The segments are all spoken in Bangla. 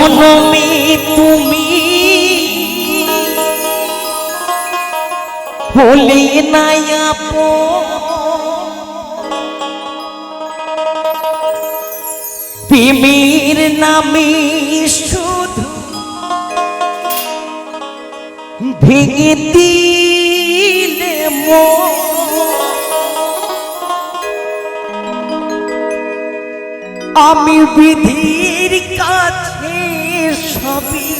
জনমে তুমি হলে না প্রেমের নামে শুধু ভেঙে দিলে আমি বিধির কাছে সবই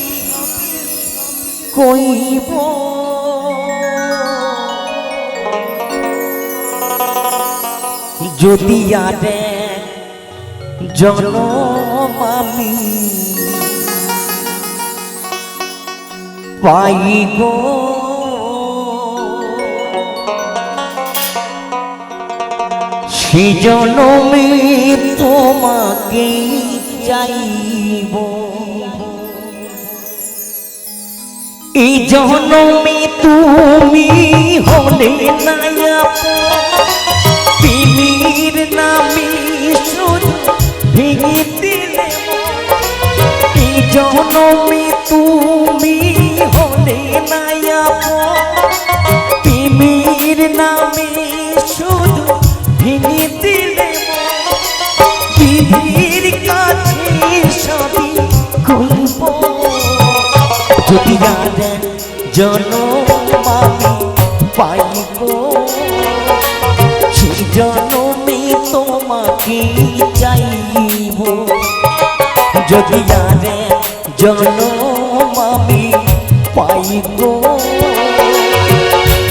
কইব যদি আরে জনম আমি পাই গো সে জনমে তোমাকে চাইব এই জনমে তুমি হলে না প্রেমের নামে শুধু ভেঙে দিলে এই জনমে তুমি হলে না প্রেমের নামে শুধু ভেঙে দিলে বিধির কাছে সবই কইব যদি আর জনম আমি পাইব সেই জনমে তোমাকে চাইব যদি আর জনম আমি পাইব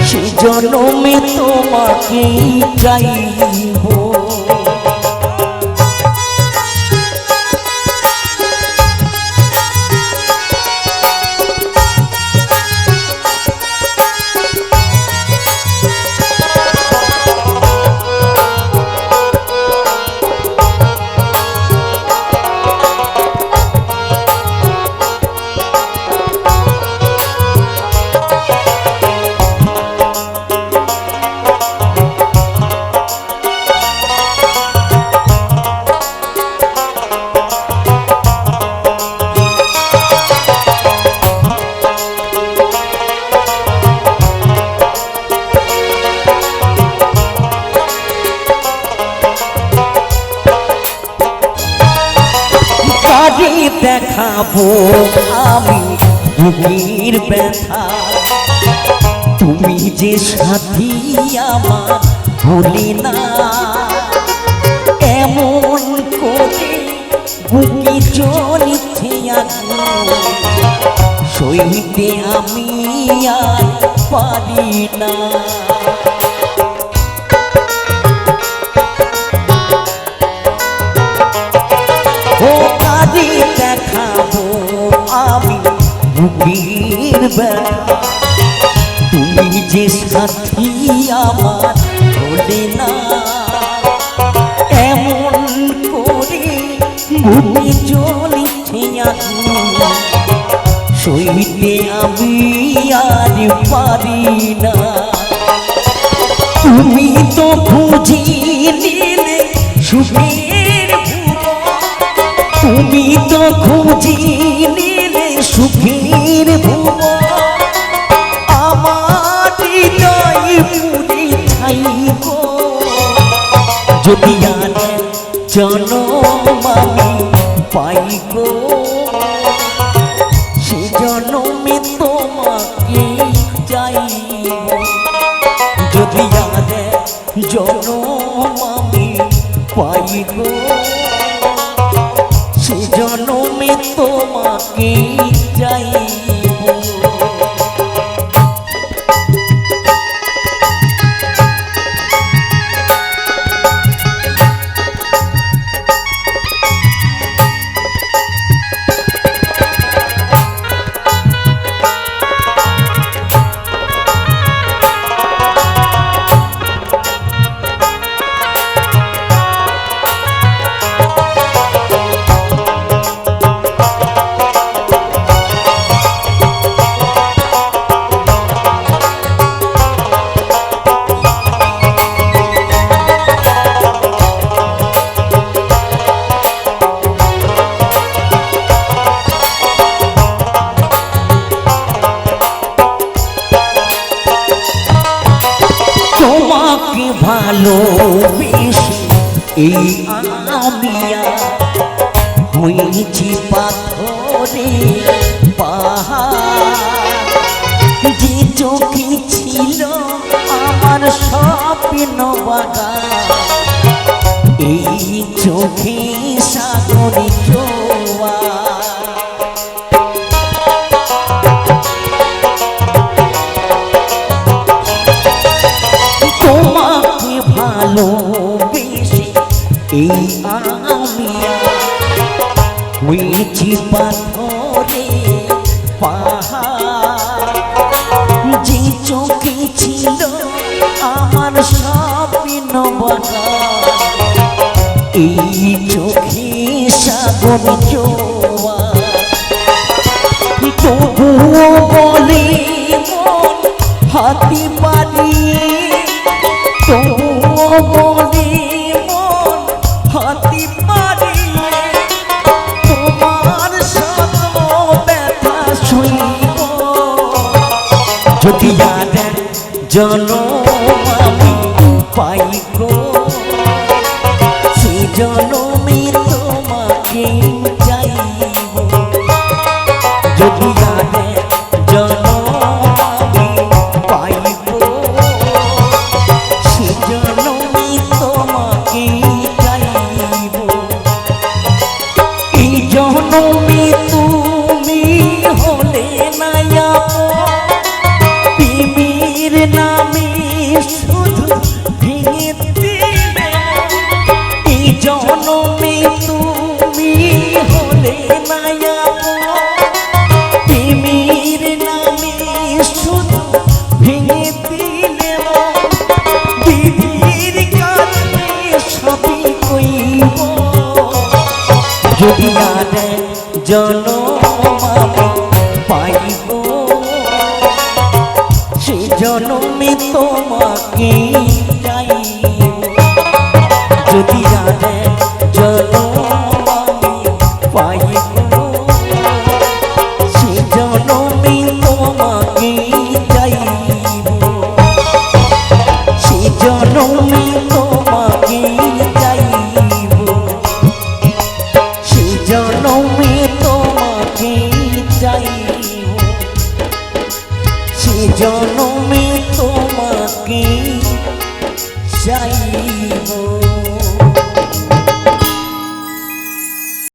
সেই জনমে তোমাকে চাইব দেখাবো আমি বুকের ব্যথা তুমি যে সাথী আমার ভুলি না এমন করে বুকে জ্বলিতে সইতে আমি আর পারি না দেখাবো আমি বুকের ব্যথা তুমি যে সাথী আমার ভোলে না এমন করে বুকে জ্বলিতে সইতে আমি আর পারি না তুমি তো খুঁজি নিলে সুখের তুমি তো খুঁজি নিলে সুখের ভুবন আমার হৃদয় পুরে ছাইব যদি আর জনম আমি পাই গো সে জনমে তোমাকে চাইব যদি আর জনম আমি পাই গো সে জনমে তোমাকে চাইব ভালোবেসে এই আমিয়া হয়েছি পাথরে পাহাড়, যে চোখে ছিল আমার স্বপ্ন বাগান, এই চোখে সাগরে জোয়ার। তোমাকে ভালোবেসে এই আমিয়া হয়েছি পাথরে পাহাড়, যে চোখে ছিল আমার স্বপ্ন বাগান, এই চোখে সাগর জোয়ার। তবুও বলে মন হাতি বাড়িয়ে, তবুও বলে মন হাতি বাড়িয়ে, তোমার সব ব্যথা শুইব যদি আর জনম আমি পাই গো, সে জনমে তোমাকে চাইব। যদি আর জনম আমি পাই গো, সে জনমে তোমাকে চাইব। এই জনমে তুমি হলে না আপন, প্রেমের নামে শুধু ভেঙে দিলে। এই জনমে তুমি হলে না আপন, প্রেমের নামে শুধু ভেঙে দিলে। দিদির কাছে সবই কইব যদি আর জনম আমি পাইব, সে জনমে তোমাকে চাইব। যদি আর জনম আমি পাইব, সে জনমে তোমাকে চাইব। সে জনমে তোমাকে চাইব, সে জনমে তোমাকে চাইব, সে জনমে তোমাকে চাইব।